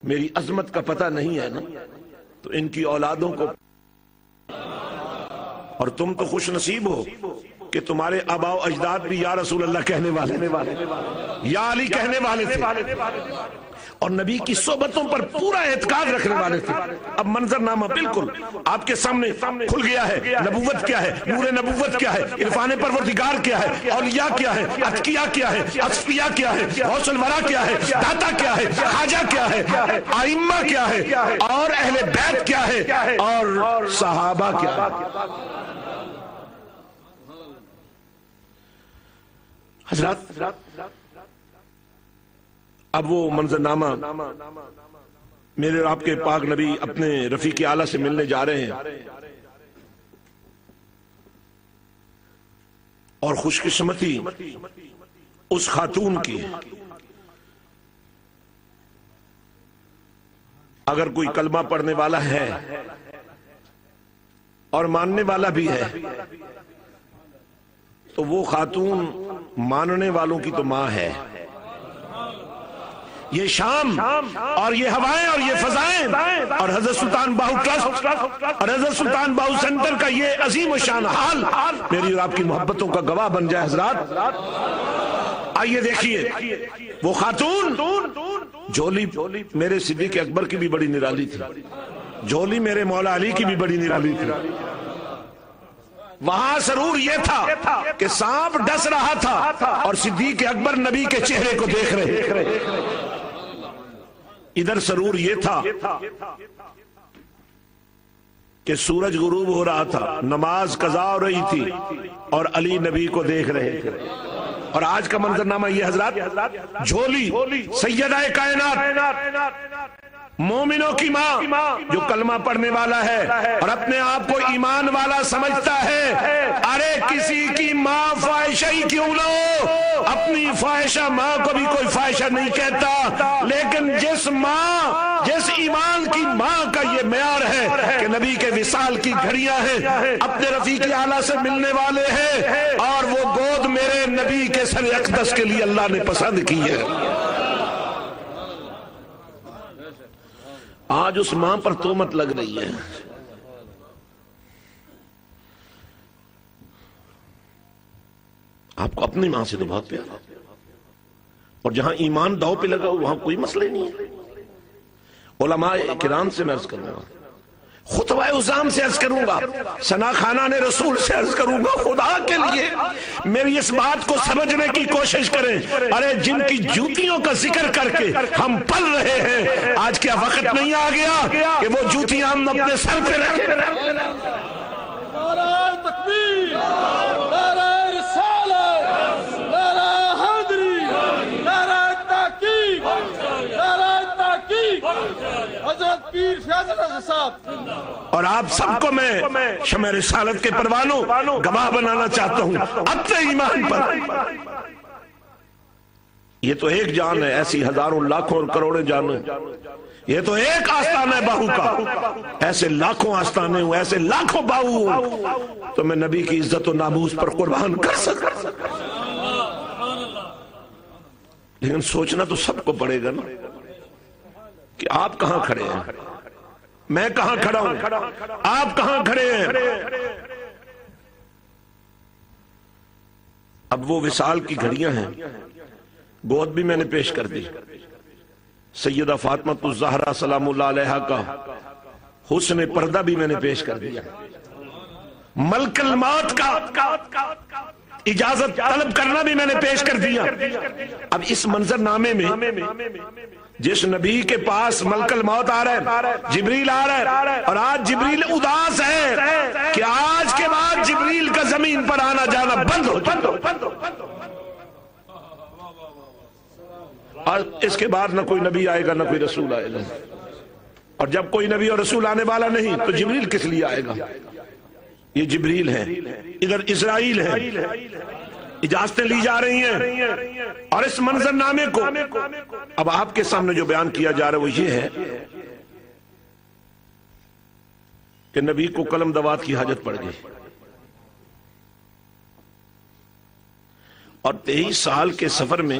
میری عظمت کا پتہ نہیں ہے نا، تو ان کی اولادوں کو، اور تم تو خوش نصیب ہو کہ تمہارے آباء و اجداد بھی یا رسول اللہ کہنے والے، یا علی کہنے والے تھے، اور نبی کی صحبتوں پر پورا اعتقاد رکھنے والے تھے۔ اب منظرنامہ بالکل آپ کے سامنے کھل گیا ہے۔ نبوت کیا ہے، نور نبوت کیا ہے، عرفان پروردگار کیا ہے، اولیاء کیا ہے، اتقیاء کیا ہے، اصفیاء کیا ہے، غوث الورا کیا ہے، داتا کیا ہے، خواجہ کیا ہے، ائمہ کیا ہے، اور اہل بیت کیا ہے، اور صحابہ کیا ہے۔ حضرات اب وہ منظرنامہ میرے اور آپ کے پاک نبی اپنے رفیق اعلیٰ سے ملنے جا رہے ہیں، اور خوش قسمتی اس خاتون کی، اگر کوئی کلمہ پڑھنے والا ہے اور ماننے والا بھی ہے تو وہ خاتون ماننے والوں کی تو ماں ہے۔ یہ شام اور یہ ہوائیں اور یہ فضائیں اور حضرت سلطان باہو ٹرسٹ اور حضرت سلطان باہو سینٹر کا یہ عظیم و شان حال میری اور آپ کی محبتوں کا گواہ بن جائے۔ حضرات آئیے دیکھیے، وہ خاتون جھولی میرے صدیق اکبر کی بھی بڑی نرالی تھی، جھولی میرے مولا علی کی بھی بڑی نرالی تھی۔ وہاں سرور یہ تھا کہ سانپ ڈس رہا تھا اور صدیق اکبر نبی کے چہرے کو دیکھ رہے، ادھر سرور یہ تھا کہ سورج غروب ہو رہا تھا، نماز قضا ہو رہی تھی اور علی نبی کو دیکھ رہے تھے۔ اور آج کا منظرنامہ یہ حضرات، جھولی سیدہ کائنات مومنوں کی ماں جو کلمہ پڑھنے والا ہے اور اپنے آپ کو ایمان والا سمجھتا ہے، ارے کسی کی ماں فاحشہ ہی کیوں نہ ہو، اپنی فاحشہ ماں کو بھی کوئی فاحشہ نہیں کہتا، لیکن جس ایمان کی ماں کا یہ معیار ہے کہ نبی کے وصال کی گھڑیاں ہیں، اپنے رفیق اعلیٰ سے ملنے والے ہیں، اور وہ گود میرے نبی کے سر اقدس کے لیے اللہ نے پسند کی ہے۔ آج اس ماں پر تہمت لگ رہی ہے۔ آپ کو اپنی ماں سے تو بہت پیار، اور جہاں ایمان داؤ پہ لگا وہاں کوئی مسئلہ نہیں ہے۔ علماء کرام سے میں عرض کروں گا، خطبہ عظام سے عرض کروں گا، ثنا خانان رسول سے عرض کروں گا، خدا کے لیے میری اس بات کو سمجھنے کی کوشش کریں۔ ارے جن کی جوتیوں کا ذکر کر کے ہم پل رہے ہیں، آج کیا وقت نہیں آ گیا کہ وہ جوتیاں ہم اپنے سر پہ رکھیں؟ نعرہ تکبیر، نعرہ رسالت، نعرہ حیدری، نعرہ تحقیق، نعرہ تحقیق، حضرت پیر فیاض رضا صاحب۔ اور آپ سب کو میں شمع رسالت کے پروانوں گواہ بنانا چاہتا ہوں اپنے ایمان پر۔ یہ تو ایک جان ہے، ایسی ہزاروں لاکھوں اور کروڑیں جانیں، یہ تو ایک آستان ہے باہو کا، ایسے لاکھوں آستانے ہوں، ایسے لاکھوں باہو ہوں تو میں نبی کی عزت و ناموس پر قربان کر سکتا۔ لیکن سوچنا تو سب کو پڑے گا نا کہ آپ کہاں کھڑے ہیں، میں کہاں کھڑا ہوں، آپ کہاں کھڑے ہیں۔ اب وہ وصال کی گھڑیاں ہیں، گود بھی میں نے پیش کر دی، سیدہ فاطمہ الزہرا سلام اللہ علیہا کا حسن پردہ بھی میں نے پیش کر دیا، ملک الموت کا اجازت طلب کرنا بھی میں نے پیش کر دیا۔ اب اس منظر نامے میں جس نبی کے پاس ملک الموت آ رہا ہے، جبریل آ رہا ہے، اور آج جبریل اداس ہے کہ آج کے بعد جبریل کا زمین پر آنا جانا بند ہو، اور اس کے بعد نہ کوئی نبی آئے گا نہ کوئی رسول آئے گا، اور جب کوئی نبی اور رسول آنے والا نہیں تو جبریل کس لیے آئے گا؟ یہ جبریل ہے، ادھر اسرائیل ہے، اجازتیں لی جا رہی ہیں۔ اور اس منظر نامے کو اب آپ کے سامنے جو بیان کیا جا رہا ہے وہ یہ ہے کہ نبی کو قلم دوات کی حاجت پڑ گئی، اور 23 سال کے سفر میں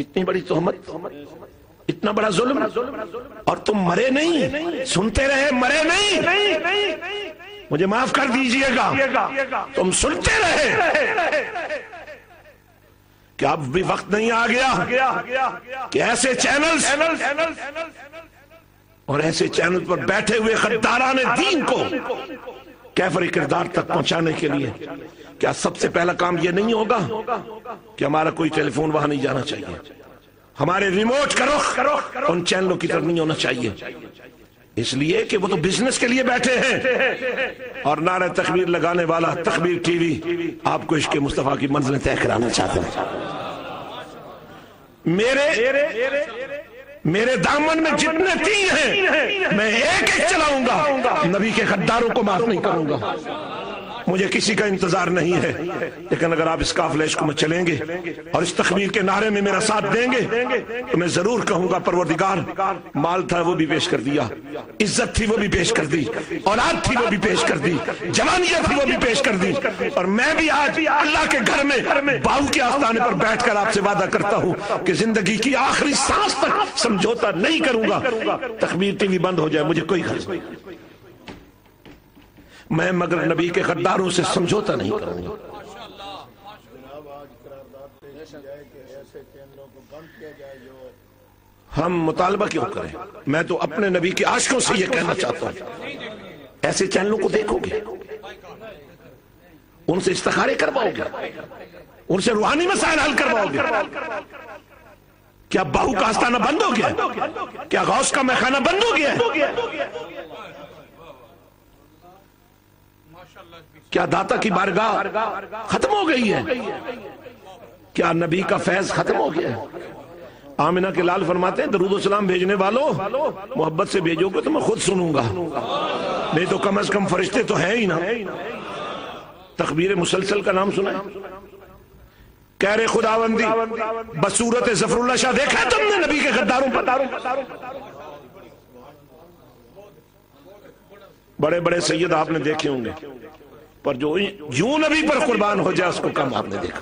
اتنی بڑی تہمت، اتنا بڑا ظلم، اور تم مرے نہیں، سنتے رہے، مرے نہیں۔ مجھے معاف کر دیجئے گا، تم سنتے رہے کہ اب بھی وقت نہیں آ گیا کہ ایسے چینلز اور ایسے چینل پر بیٹھے ہوئے غداران دین کو کیفر کردار تک پہنچانے کے لیے کیا سب سے پہلا کام یہ نہیں ہوگا کہ ہمارا کوئی ٹیلی فون وہاں نہیں جانا چاہیے، ہمارے ریموٹ کا رخ ان چینلوں کی طرف نہیں ہونا چاہیے، اس لیے کہ وہ تو بزنس کے لیے بیٹھے ہیں، اور نعرہ تکبیر لگانے والا تکبیر ٹی وی آپ کو عشق مصطفیٰ کی منزلیں طے کرانا چاہتے ہیں۔ میرے دامن میں جتنے تیر ہیں میں ایک ایک چلاؤں گا، نبی کے غداروں کو معاف نہیں کروں گا، مجھے کسی کا انتظار نہیں ہے، لیکن اگر آپ اس قافلے عشق میں چلیں گے اور اس تکبیر کے نعرے میں میرا ساتھ دیں گے تو میں ضرور کہوں گا پروردگار، مال تھا وہ بھی پیش کر دیا، عزت تھی وہ بھی پیش کر دی، اولاد تھی وہ بھی پیش کر دی، جوانیت تھی وہ بھی پیش کر دی، اور میں بھی آج اللہ کے گھر میں باہو کے آستانے پر بیٹھ کر آپ سے وعدہ کرتا ہوں کہ زندگی کی آخری سانس تک سمجھوتا نہیں کروں گا، تکبیر ٹی وی بند ہو جائے مجھے کوئی غرض نہیں، میں مگر نبی کے غداروں سے سمجھوتا نہیں کروں گا۔ ہم مطالبہ کیوں کریں؟ میں تو اپنے نبی کے عاشقوں سے یہ کہنا چاہتا ہوں، ایسے چینلوں کو دیکھو گے، ان سے استخارے کرواؤ گے، ان سے روحانی مسائل حل کرواؤ گے، کیا باہو کا آستانہ بند ہو گیا؟ کیا غوث کا میخانہ بند ہو گیا؟ کیا داتا کی بارگاہ ختم ہو گئی ہے؟ کیا نبی کا فیض ختم ہو گیا ہے؟ آمنہ کے لال فرماتے ہیں درود و سلام بھیجنے والوں محبت سے بھیجو گے تو میں خود سنوں گا، نہیں تو کم از کم فرشتے تو ہیں ہی نا۔ تکبیر مسلسل کا نام سنا ہے؟ کہہ خداوندی بصورت ظفر اللہ شاہ دیکھا تم نے نبی کے غداروں پر؟ بڑے بڑے سید آپ نے دیکھے ہوں گے، پر جو یوں نبی پر قربان ہو جائے اس کو کم آپ نے دیکھا۔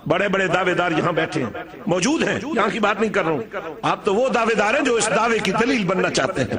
بڑے بڑے دعوے دار یہاں بیٹھے ہیں، موجود ہیں، یہاں کی بات نہیں کر رہا ہوں، آپ تو وہ دعوے دار ہیں جو اس دعوے کی دلیل بننا چاہتے ہیں۔